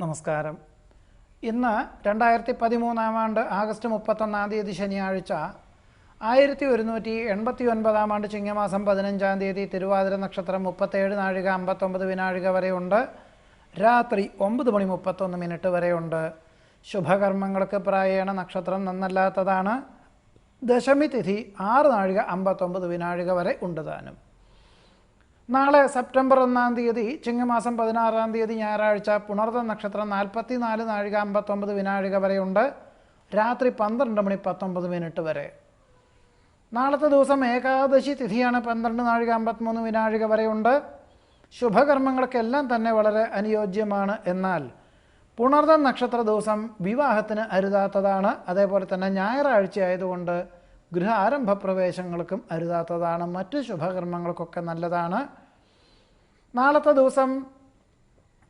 നമസ്കാരം. ഇന്ന് 2013 ആണ്ട് ആഗസ്റ്റ് 31 ശനിയാഴ്ച 1189 ആണ്ട് ചിങ്ങമാസം 15 തിരുവാതിര നക്ഷത്രം 37 നാഴിക 59 വിനാഴിക വരെയുണ്ട്. രാത്രി 9 മണി 31 വരെയുണ്ട്. ശുഭകർമ്മങ്ങൾക്ക് പ്രായേണ നക്ഷത്രം നന്നല്ലാത്തതാണ്. ദശമി തിഥി 6 നാഴിക 59 വിനാഴിക വരെ ഉണ്ട് താനും. നാളെ സെപ്റ്റംബർ 1 ചിങ്ങമാസം 16 ഞായറാഴ്ച പുണർദ നക്ഷത്രം 44 നാഴിക 59 വിനാഴിക വരെയുണ്ട്. രാത്രി 12 മണി 19 വരെ. നാളത്തെ ദിവസം ഏകാദശി തിഥിയാണ്. 12 നാഴിക 53 വിനാഴിക വരെയുണ്ട്. ശുഭകർമ്മങ്ങൾക്കെല്ലാം തന്നെ വളരെ അനുയോജ്യമാണ്. എന്നാൽ പുണർദ നക്ഷത്ര ദിവസം വിവാഹത്തിന് അരുതാത്തതാണ്. അതേപോലെ തന്നെ ഞായറാഴ്ച ആയതുകൊണ്ട് ഗൃഹ ആരംഭ പ്രവേശങ്ങൾക്കും അരുതാത്തതാണ്. മറ്റു ശുഭകർമ്മങ്ങൾക്കൊക്കെ നല്ലതാണ്. നാളത്തെ ദിവസം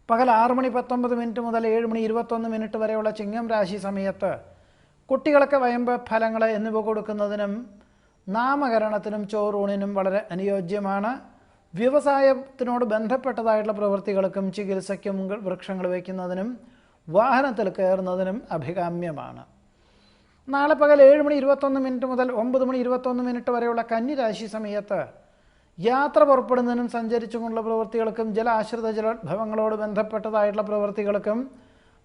പകൽ 6 മണി 19 മുതൽ 7 മണി 21 വരെയുള്ള ചിങ്ങം രാശി സമയത്ത് കുട്ടികൾക്ക് വയമ്പ് ഫലങ്ങൾ എന്നിവ കൊടുക്കുന്നതിനും നാമകരണത്തിനും ചോറൂണിനും വളരെ അനുയോജ്യമാണ്. വ്യവസായത്തിനോട് ബന്ധപ്പെട്ടതായിട്ടുള്ള പ്രവൃത്തികൾക്കും ചികിത്സയ്ക്കും വൃക്ഷങ്ങൾ വയ്ക്കുന്നതിനും വാഹനത്തിൽ കയറുന്നതിനും അഭികാമ്യമാണ്. നാളെ പകൽ 7 മണി 21 മുതൽ 9 മണി 21 വരെയുള്ള കന്നിരാശി സമയത്ത് യാത്ര പുറപ്പെടുന്നതിനും സഞ്ചരിച്ചുകൊണ്ടുള്ള പ്രവൃത്തികൾക്കും ജലാശ്രിത ജലോദ്ഭവങ്ങളോട് ബന്ധപ്പെട്ടതായിട്ടുള്ള പ്രവൃത്തികൾക്കും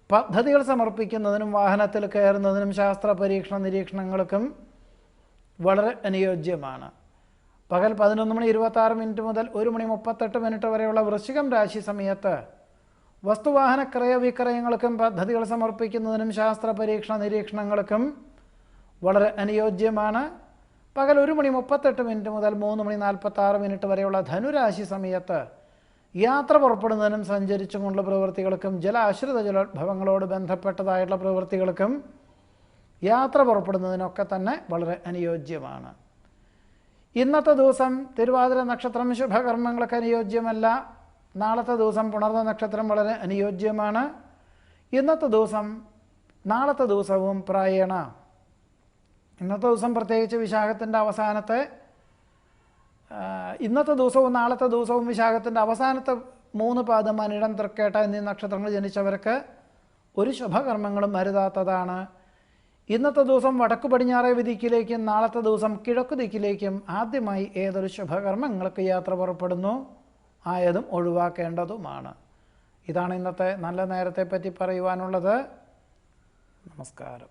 പദ്ധതികൾ സമർപ്പിക്കുന്നതിനും വാഹനത്തിൽ കയറുന്നതിനും ശാസ്ത്ര പരീക്ഷണ നിരീക്ഷണങ്ങൾക്കും വളരെ അനുയോജ്യമാണ്. പകൽ 11 മണി 26 മുതൽ 1 മണി 38 വരെയുള്ള വൃശ്ചികം രാശി സമയത്ത് വസ്തുവാഹന ക്രയവിക്രയങ്ങൾക്കും പദ്ധതികൾ സമർപ്പിക്കുന്നതിനും ശാസ്ത്ര പരീക്ഷണ നിരീക്ഷണങ്ങൾക്കും വളരെ അനുയോജ്യമാണ്. പകൽ 1 മണി 38 മുതൽ 3 മണി 46 വരെയുള്ള ധനുരാശി സമയത്ത് യാത്ര പുറപ്പെടുന്നതിനും സഞ്ചരിച്ചുകൊണ്ടുള്ള പ്രവൃത്തികൾക്കും ജലാശ്രിത ജലോദ്ഭവങ്ങളോട് ബന്ധപ്പെട്ടതായിട്ടുള്ള പ്രവൃത്തികൾക്കും യാത്ര പുറപ്പെടുന്നതിനൊക്കെ തന്നെ വളരെ അനുയോജ്യമാണ്. ഇന്നത്തെ ദിവസം തിരുവാതിര നക്ഷത്രം ശുഭകർമ്മങ്ങൾക്ക് അനുയോജ്യമല്ല. നാളത്തെ ദിവസം പുണർദ നക്ഷത്രം വളരെ അനുയോജ്യമാണ്. നാളത്തെ ദിവസവും പ്രായേണ ഇന്നത്തെ ദിവസം പ്രത്യേകിച്ച് വിശാഖത്തിൻ്റെ അവസാനത്തെ ഇന്നത്തെ ദിവസവും നാളത്തെ ദിവസവും വിശാഖത്തിൻ്റെ അവസാനത്തെ 3 പാദം അനിഴം തൃക്കേട്ട എന്നീ നക്ഷത്രങ്ങൾ ജനിച്ചവർക്ക് ഒരു ശുഭകർമ്മങ്ങളും അരുതാത്തതാണ്. ഇന്നത്തെ ദിവസം വടക്കു പടിഞ്ഞാറേ ദിക്കിലേക്കും നാളത്തെ ദിവസം കിഴക്കു ദിക്കിലേക്കും ആദ്യമായി ഏതൊരു ശുഭകർമ്മങ്ങൾക്ക് യാത്ര പുറപ്പെടുന്നു ആയതും ഒഴിവാക്കേണ്ടതുമാണ്. ഇതാണ് ഇന്നത്തെ നല്ല നേരത്തെ പറ്റി പറയുവാനുള്ളത്. നമസ്കാരം.